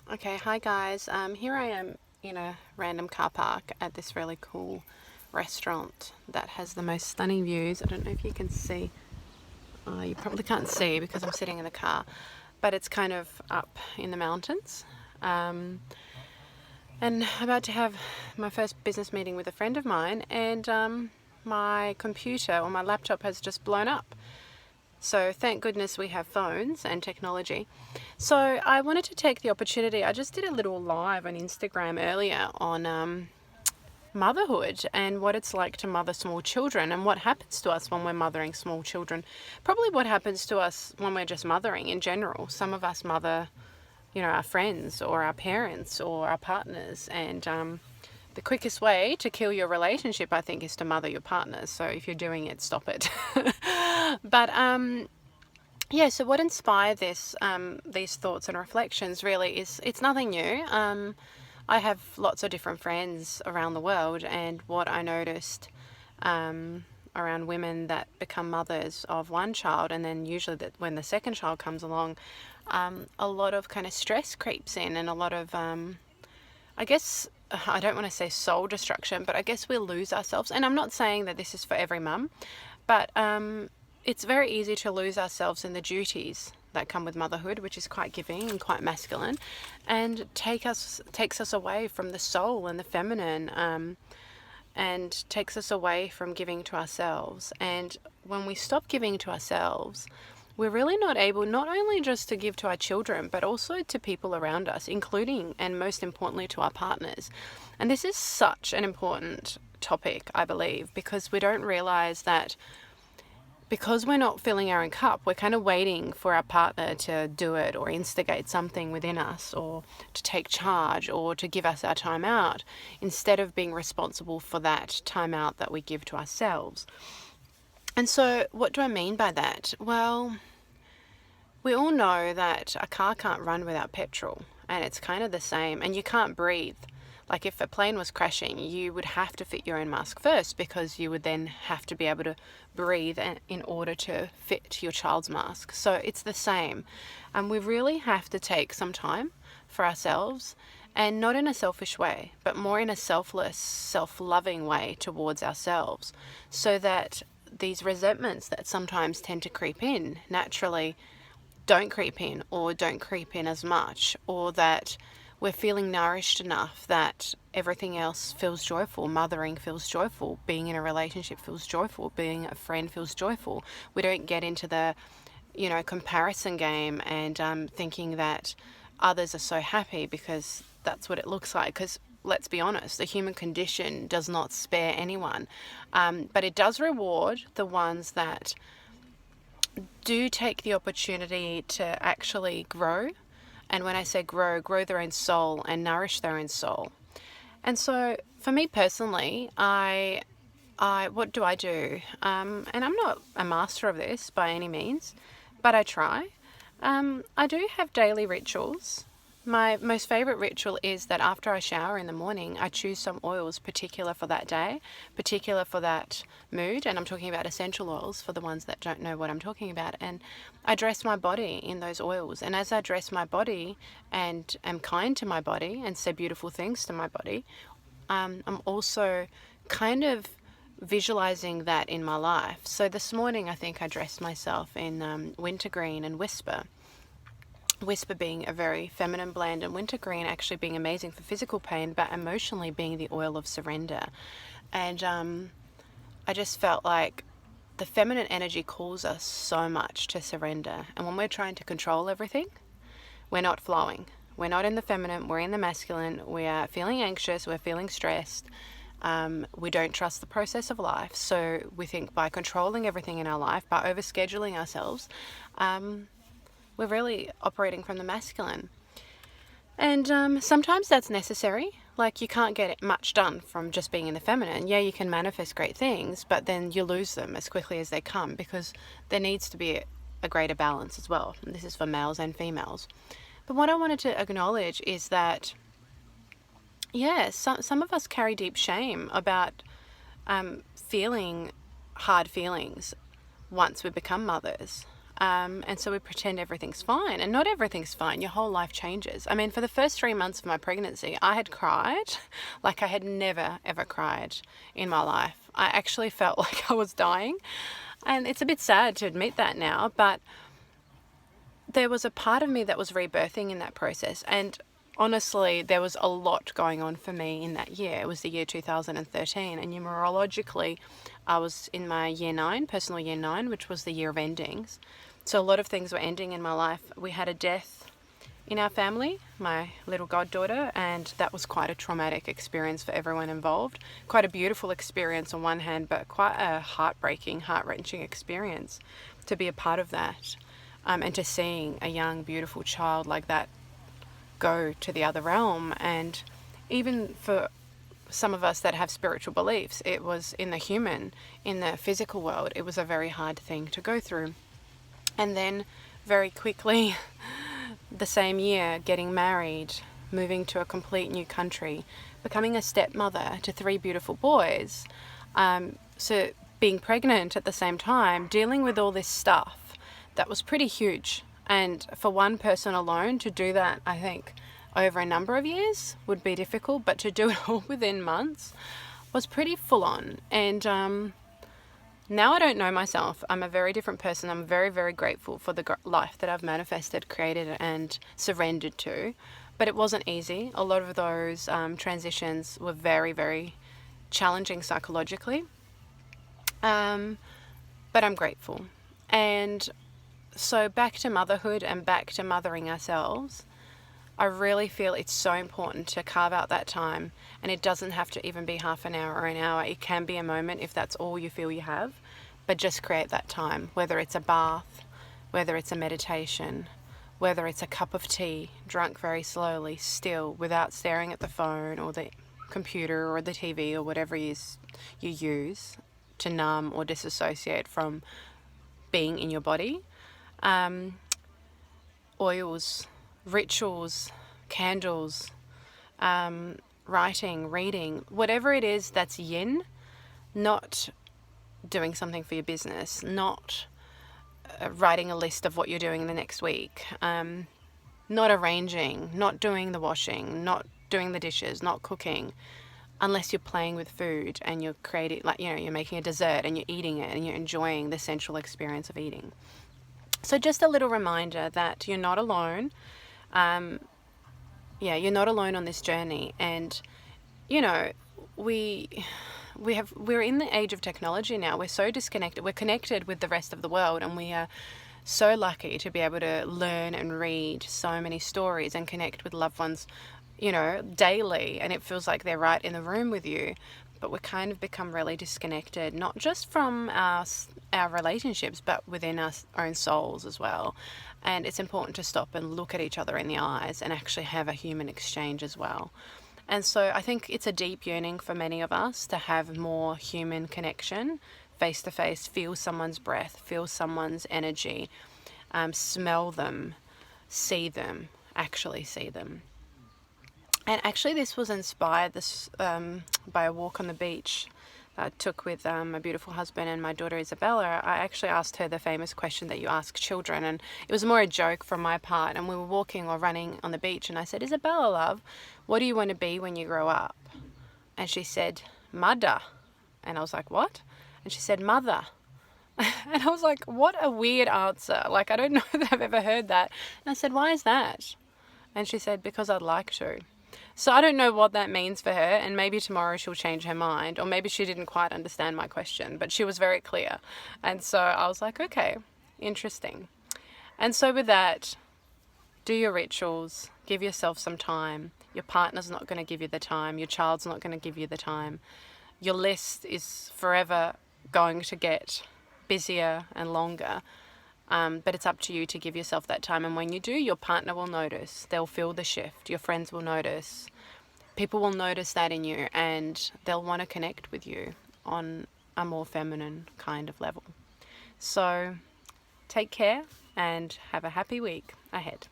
Okay, hi guys. Here I am in a random car park at this really cool restaurant that has the most stunning views. I don't know if you can see. You probably can't see because I'm sitting in the car, but it's kind of up in the mountains. And I'm about to have my first business meeting with a friend of mine, and my computer or my laptop has just blown up. So thank goodness we have phones and technology. So I wanted to take the opportunity. I just did a little live on Instagram earlier on motherhood and what it's like to mother small children and what happens to us when we're mothering small children. Probably what happens to us when we're just mothering in general. Some of us mother, our friends or our parents or our partners, and the quickest way to kill your relationship, I think, is to mother your partners. So if you're doing it, stop it. But so what inspired these thoughts and reflections really is it's nothing new. I have lots of different friends around the world, and what I noticed around women that become mothers of one child, and then usually that when the second child comes along, a lot of kind of stress creeps in, and a lot of I guess I don't want to say soul destruction, but I guess we lose ourselves. And I'm not saying that this is for every mum, but it's very easy to lose ourselves in the duties that come with motherhood, which is quite giving and quite masculine, and takes us away from the soul and the feminine, and takes us away from giving to ourselves. And when we stop giving to ourselves, we're really not able not only just to give to our children, but also to people around us, including and most importantly to our partners. And this is such an important topic, I believe, because we don't realize that because we're not filling our own cup, we're kind of waiting for our partner to do it or instigate something within us or to take charge or to give us our time out instead of being responsible for that time out that we give to ourselves. And so what do I mean by that? Well, we all know that a car can't run without petrol, and it's kind of the same, and you can't breathe. Like if a plane was crashing, you would have to fit your own mask first because you would then have to be able to breathe in order to fit your child's mask. So it's the same. And we really have to take some time for ourselves, and not in a selfish way, but more in a selfless, self-loving way towards ourselves, so that these resentments that sometimes tend to creep in naturally don't creep in, or don't creep in as much, or that we're feeling nourished enough that everything else feels joyful. Mothering feels joyful. Being in a relationship feels joyful. Being a friend feels joyful. We don't get into the, comparison game and thinking that others are so happy because that's what it looks like. Because let's be honest, the human condition does not spare anyone. But it does reward the ones that do take the opportunity to actually grow. And when I say grow their own soul and nourish their own soul. And so for me personally, I what do I do? And I'm not a master of this by any means, but I try. I do have daily rituals. My most favorite ritual is that after I shower in the morning, I choose some oils particular for that day, particular for that mood. And I'm talking about essential oils for the ones that don't know what I'm talking about. And I dress my body in those oils. And as I dress my body and am kind to my body and say beautiful things to my body, I'm also kind of visualizing that in my life. So this morning, I think I dressed myself in wintergreen and whisper. Whisper being a very feminine blend, and wintergreen actually being amazing for physical pain, but emotionally being the oil of surrender. And I just felt like the feminine energy calls us so much to surrender. And when we're trying to control everything, we're not flowing. We're not in the feminine, we're in the masculine. We are feeling anxious, we're feeling stressed. We don't trust the process of life. So we think by controlling everything in our life, by overscheduling ourselves, we're really operating from the masculine. And sometimes that's necessary. Like you can't get much done from just being in the feminine. Yeah, you can manifest great things, but then you lose them as quickly as they come because there needs to be a greater balance as well. And this is for males and females. But what I wanted to acknowledge is that, some of us carry deep shame about feeling hard feelings once we become mothers. And so we pretend everything's fine, and not everything's fine. Your whole life changes. I mean, for the first 3 months of my pregnancy, I had cried like I had never, ever cried in my life. I actually felt like I was dying. And it's a bit sad to admit that now, but there was a part of me that was rebirthing in that process. And honestly, there was a lot going on for me in that year. It was the year 2013, and numerologically, I was in my year 9, personal year 9, which was the year of endings. So a lot of things were ending in my life. We had a death in our family, my little goddaughter, and that was quite a traumatic experience for everyone involved. Quite a beautiful experience on one hand, but quite a heartbreaking, heart-wrenching experience to be a part of that. And to seeing a young, beautiful child like that go to the other realm. And even for some of us that have spiritual beliefs, it was in the physical world, it was a very hard thing to go through. And then very quickly, the same year, getting married, moving to a complete new country, becoming a stepmother to 3 beautiful boys. So being pregnant at the same time, dealing with all this stuff, that was pretty huge. And for one person alone to do that, I think over a number of years would be difficult, but to do it all within months was pretty full on. And now I don't know myself. I'm a very different person. I'm very, very grateful for the life that I've manifested, created, and surrendered to. But it wasn't easy. A lot of those transitions were very, very challenging psychologically. But I'm grateful. And so back to motherhood and back to mothering ourselves, I really feel it's so important to carve out that time, and it doesn't have to even be half an hour or an hour. It can be a moment if that's all you feel you have, but just create that time, whether it's a bath, whether it's a meditation, whether it's a cup of tea, drunk very slowly, still, without staring at the phone or the computer or the TV or whatever it is you use to numb or disassociate from being in your body. Oils, rituals, candles, writing, reading, whatever it is that's yin, not doing something for your business, not writing a list of what you're doing the next week, not arranging, not doing the washing, not doing the dishes, not cooking, unless you're playing with food and you're creating, like, you're making a dessert and you're eating it and you're enjoying the sensual experience of eating. So just a little reminder that you're not alone. You're not alone on this journey. And, we're in the age of technology now. We're so disconnected. We're connected with the rest of the world, and we are so lucky to be able to learn and read so many stories and connect with loved ones, daily. And it feels like they're right in the room with you. But we're kind of become really disconnected, not just from our relationships, but within our own souls as well. And it's important to stop and look at each other in the eyes and actually have a human exchange as well. And so I think it's a deep yearning for many of us to have more human connection, face to face, feel someone's breath, feel someone's energy, smell them, see them, actually see them. And actually this was inspired by a walk on the beach that I took with my beautiful husband and my daughter Isabella. I actually asked her the famous question that you ask children, and it was more a joke from my part. And we were walking or running on the beach, and I said, "Isabella, love, what do you want to be when you grow up?" And she said, "Mother." And I was like, "What?" And she said, "Mother." And I was like, what a weird answer. Like, I don't know that I've ever heard that. And I said, "Why is that?" And she said, "Because I'd like to." So I don't know what that means for her, and maybe tomorrow she'll change her mind, or maybe she didn't quite understand my question, but she was very clear. And so I was like, okay, interesting. And so with that, do your rituals, give yourself some time. Your partner's not going to give you the time. Your child's not going to give you the time. Your list is forever going to get busier and longer. But it's up to you to give yourself that time. And when you do, your partner will notice. They'll feel the shift. Your friends will notice. People will notice that in you, and they'll want to connect with you on a more feminine kind of level. So take care and have a happy week ahead.